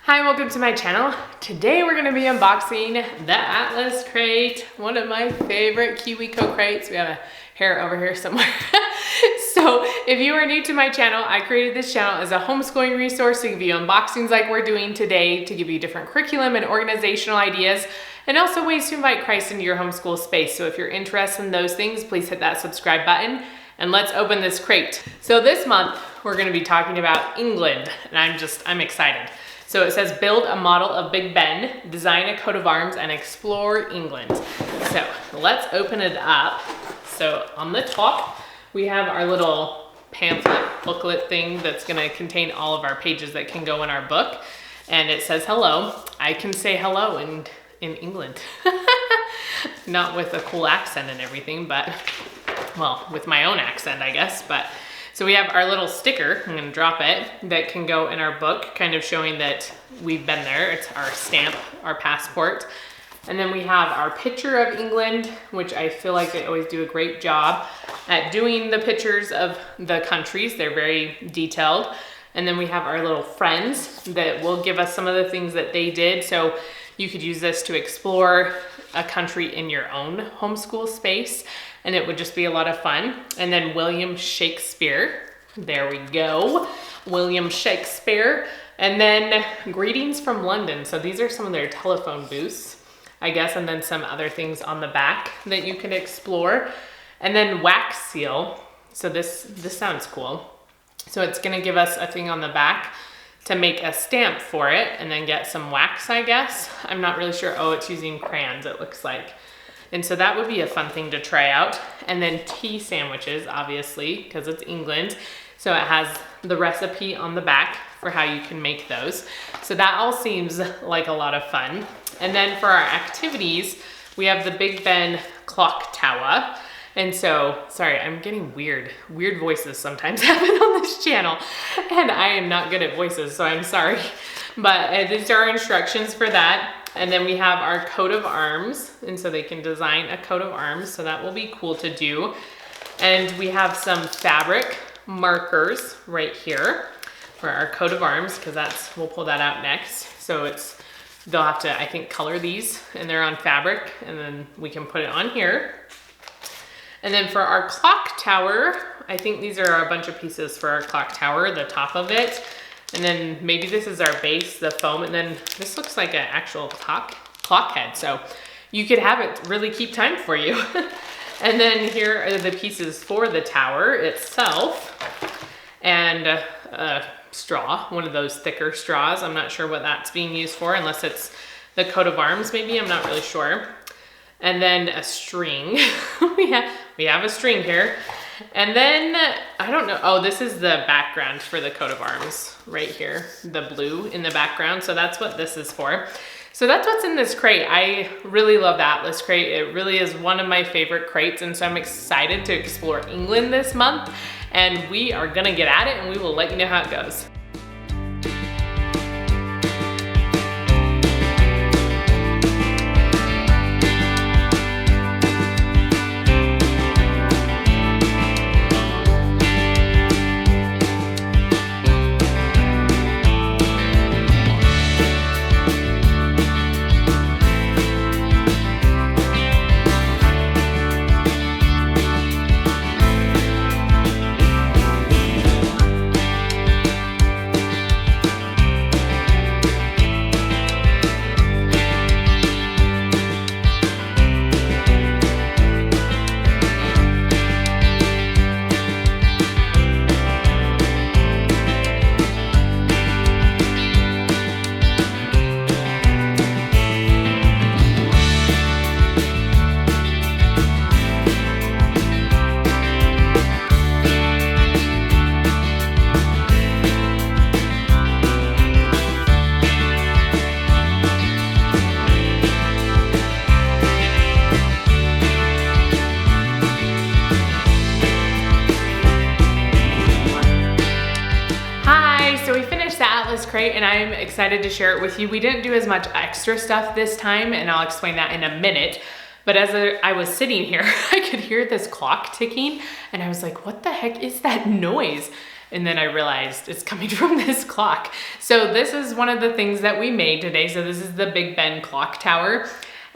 Hi, welcome to my channel. Today we're going to be unboxing the Atlas crate, one of my favorite Kiwico crates. We have a hair over here somewhere. So if you are new to my channel, I created this channel as a homeschooling resource to give you unboxings like we're doing today, to give you different curriculum and organizational ideas, and also ways to invite Christ into your homeschool space. So if you're interested in those things, please hit that subscribe button and let's open this crate. So this month we're going to be talking about England, and I'm excited. So it says, build a model of Big Ben, design a coat of arms, and explore England. So let's open it up. So on the top, we have our little pamphlet booklet thing that's gonna contain all of our pages that can go in our book. And it says hello. I can say hello in England. Not with a cool accent and everything, but, well, with my own accent, I guess, but. So we have our little sticker, I'm gonna drop it, that can go in our book, kind of showing that we've been there. It's our stamp, our passport. And then we have our picture of England, which I feel like they always do a great job at doing the pictures of the countries. They're very detailed. And then we have our little friends that will give us some of the things that they did. So you could use this to explore a country in your own homeschool space, and it would just be a lot of fun. And then William Shakespeare, there we go, William Shakespeare. And then greetings from London. So these are some of their telephone booths, I guess, and then some other things on the back that you can explore. And then wax seal. So this sounds cool. So it's gonna give us a thing on the back to make a stamp for it and then get some wax, I guess. I'm not really sure. Oh, it's using crayons, it looks like. And so that would be a fun thing to try out. And then tea sandwiches, obviously, because it's England. So it has the recipe on the back for how you can make those. So that all seems like a lot of fun. And then for our activities, we have the Big Ben clock tower. And so, sorry, I'm getting weird voices sometimes happen on this channel, and I am not good at voices, so I'm sorry. But these are our instructions for that. And then we have our coat of arms, and so they can design a coat of arms, so that will be cool to do. And we have some fabric markers right here for our coat of arms, because we'll pull that out next. So they'll have to, I think, color these, and they're on fabric, and then we can put it on here. And then for our clock tower, I think these are a bunch of pieces for our clock tower, the top of it. And then maybe this is our base, the foam, and then this looks like an actual clock head. So you could have it really keep time for you. And then here are the pieces for the tower itself. And a straw, one of those thicker straws. I'm not sure what that's being used for, unless it's the coat of arms maybe, I'm not really sure. And then a string. we have a string here. And then, I don't know, oh, this is the background for the coat of arms right here, the blue in the background. So that's what this is for. So that's what's in this crate. I really love the Atlas crate. It really is one of my favorite crates. And so I'm excited to explore England this month. And we are gonna get at it, and we will let you know how it goes. Crate, and I'm excited to share it with you. We didn't do as much extra stuff this time, and I'll explain that in a minute. But as I was sitting here, I could hear this clock ticking, and I was like, what the heck is that noise? And then I realized it's coming from this clock. So this is one of the things that we made today. So this is the Big Ben clock tower.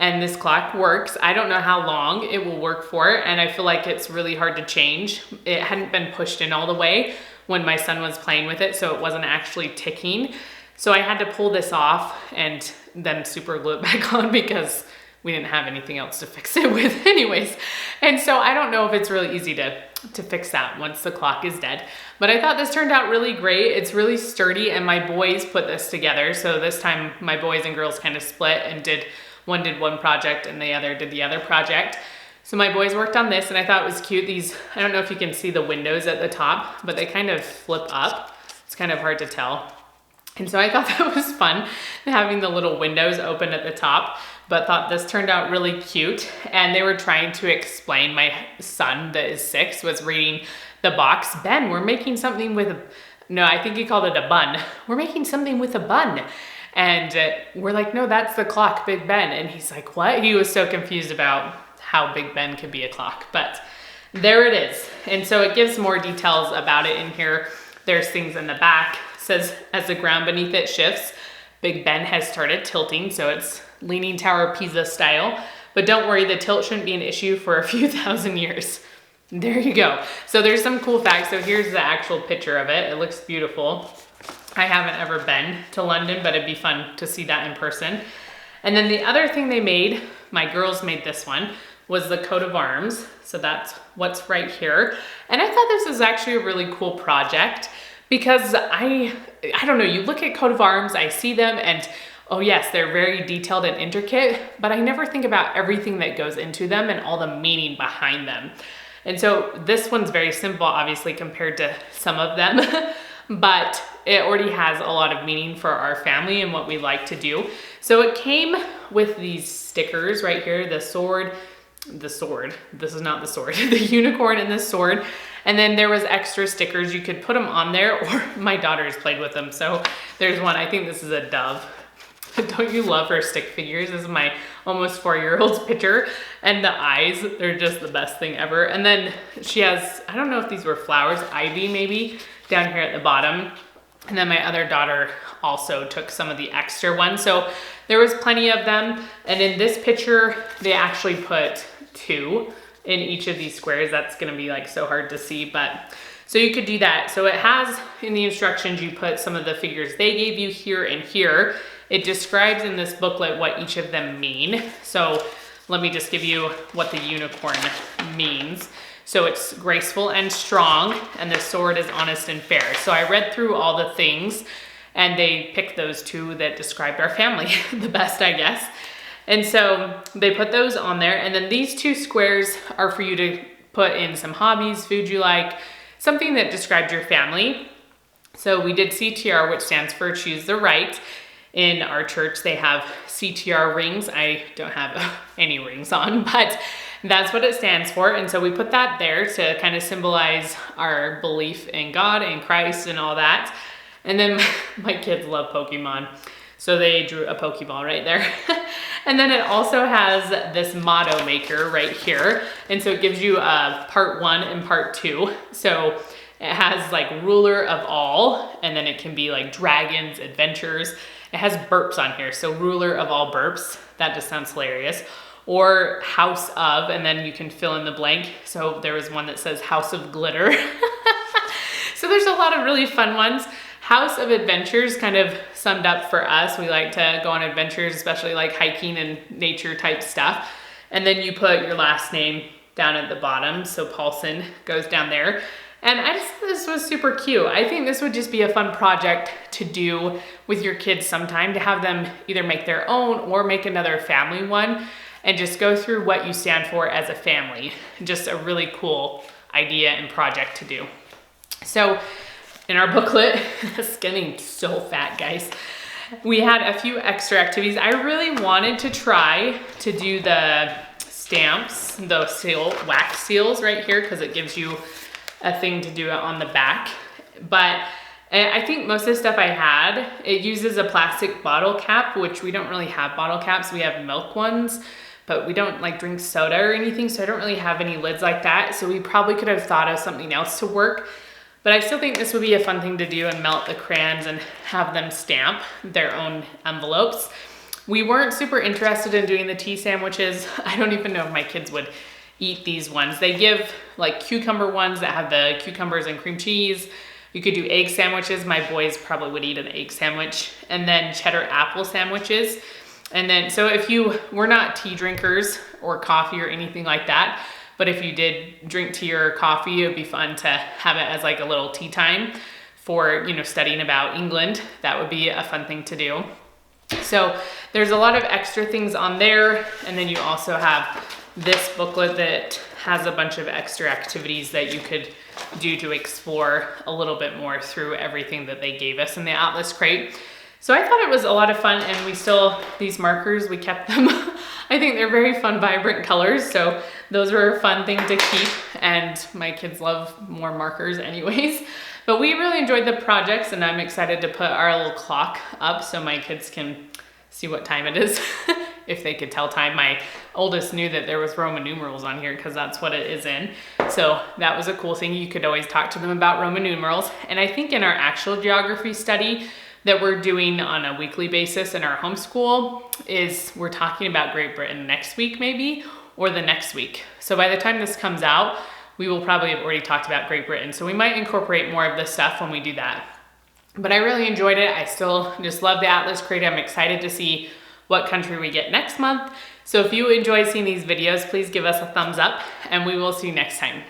And this clock works. I don't know how long it will work for, and I feel like it's really hard to change. It hadn't been pushed in all the way when my son was playing with it, so it wasn't actually ticking. So I had to pull this off and then super glue it back on because we didn't have anything else to fix it with anyways. And so I don't know if it's really easy to fix that once the clock is dead. But I thought this turned out really great. It's really sturdy, and my boys put this together. So this time my boys and girls kind of split and one did one project and the other did the other project. So my boys worked on this, and I thought it was cute. These, I don't know if you can see the windows at the top, but they kind of flip up. It's kind of hard to tell. And so I thought that was fun, having the little windows open at the top, but thought this turned out really cute. And they were trying to explain, my son that is 6 was reading the box. Ben, we're making something with, no, I think he called it a bun. We're making something with a bun. And we're like, no, that's the clock, Big Ben. And he's like, what? He was so confused about how Big Ben could be a clock, but there it is. And so it gives more details about it in here. There's things in the back. It says, as the ground beneath it shifts, Big Ben has started tilting. So it's Leaning Tower of Pisa style, but don't worry, the tilt shouldn't be an issue for a few thousand years. There you go. So there's some cool facts. So here's the actual picture of it. It looks beautiful. I haven't ever been to London, but it'd be fun to see that in person. And then the other thing they made, my girls made this one, was the coat of arms. So that's what's right here. And I thought this was actually a really cool project because I don't know, you look at coat of arms, I see them and oh yes, they're very detailed and intricate, but I never think about everything that goes into them and all the meaning behind them. And so this one's very simple, obviously, compared to some of them, but it already has a lot of meaning for our family and what we like to do. So it came with these stickers right here, the sword, this is not the sword, the unicorn and the sword. And then there was extra stickers. You could put them on there, or my daughter's played with them. So there's one, I think this is a dove. Don't you love her stick figures? This is my almost 4-year-old's picture, and the eyes, they're just the best thing ever. And then she has, I don't know if these were flowers, ivy maybe, down here at the bottom. And then my other daughter also took some of the extra ones. So there was plenty of them. And in this picture, they actually put 2 in each of these squares. That's gonna be like so hard to see, but so you could do that. So it has in the instructions, you put some of the figures they gave you here and here. It describes in this booklet what each of them mean. So let me just give you what the unicorn means. So it's graceful and strong, and the sword is honest and fair. So I read through all the things, and they picked those 2 that described our family the best, I guess. And so they put those on there, and then these 2 squares are for you to put in some hobbies, food you like, something that describes your family. So we did CTR, which stands for Choose the Right. In our church, they have CTR rings. I don't have any rings on, but that's what it stands for. And so we put that there to kind of symbolize our belief in God and Christ and all that. And then my kids love Pokemon, so they drew a Pokeball right there. And then it also has this motto maker right here. And so it gives you part 1 and part 2. So it has like ruler of all, and then it can be like dragons, adventures. It has burps on here, so ruler of all burps. That just sounds hilarious. Or house of, and then you can fill in the blank. So there was one that says house of glitter. So there's a lot of really fun ones. House of adventures kind of summed up for us. We like to go on adventures, especially like hiking and nature type stuff. And then you put your last name down at the bottom. So Paulson goes down there. And I just thought this was super cute. I think this would just be a fun project to do with your kids sometime, to have them either make their own or make another family one and just go through what you stand for as a family. Just a really cool idea and project to do. So in our booklet, it's getting so fat, guys. We had a few extra activities. I really wanted to try to do the stamps, the wax seals right here, because it gives you a thing to do it on the back. But I think most of the stuff I had, it uses a plastic bottle cap, which we don't really have bottle caps. We have milk ones, but we don't like drink soda or anything, so I don't really have any lids like that. So we probably could have thought of something else to work. But I still think this would be a fun thing to do and melt the crayons and have them stamp their own envelopes. We weren't super interested in doing the tea sandwiches. I don't even know if my kids would eat these ones. They give like cucumber ones that have the cucumbers and cream cheese. You could do egg sandwiches. My boys probably would eat an egg sandwich. And then cheddar apple sandwiches. And then, so if you were not tea drinkers or coffee or anything like that, but if you did drink tea or coffee, it would be fun to have it as like a little tea time for, you know, studying about England. That would be a fun thing to do. So there's a lot of extra things on there. And then you also have this booklet that has a bunch of extra activities that you could do to explore a little bit more through everything that they gave us in the Atlas crate. So I thought it was a lot of fun, and we still, these markers, we kept them. I think they're very fun, vibrant colors. So those were a fun thing to keep, and my kids love more markers anyways. But we really enjoyed the projects, and I'm excited to put our little clock up so my kids can see what time it is. If they could tell time. My oldest knew that there was Roman numerals on here because that's what it is in. So that was a cool thing. You could always talk to them about Roman numerals. And I think in our actual geography study that we're doing on a weekly basis in our homeschool is we're talking about Great Britain next week maybe, or the next week. So by the time this comes out, we will probably have already talked about Great Britain. So we might incorporate more of this stuff when we do that. But I really enjoyed it. I still just love the Atlas crate. I'm excited to see what country we get next month. So if you enjoy seeing these videos, please give us a thumbs up, and we will see you next time.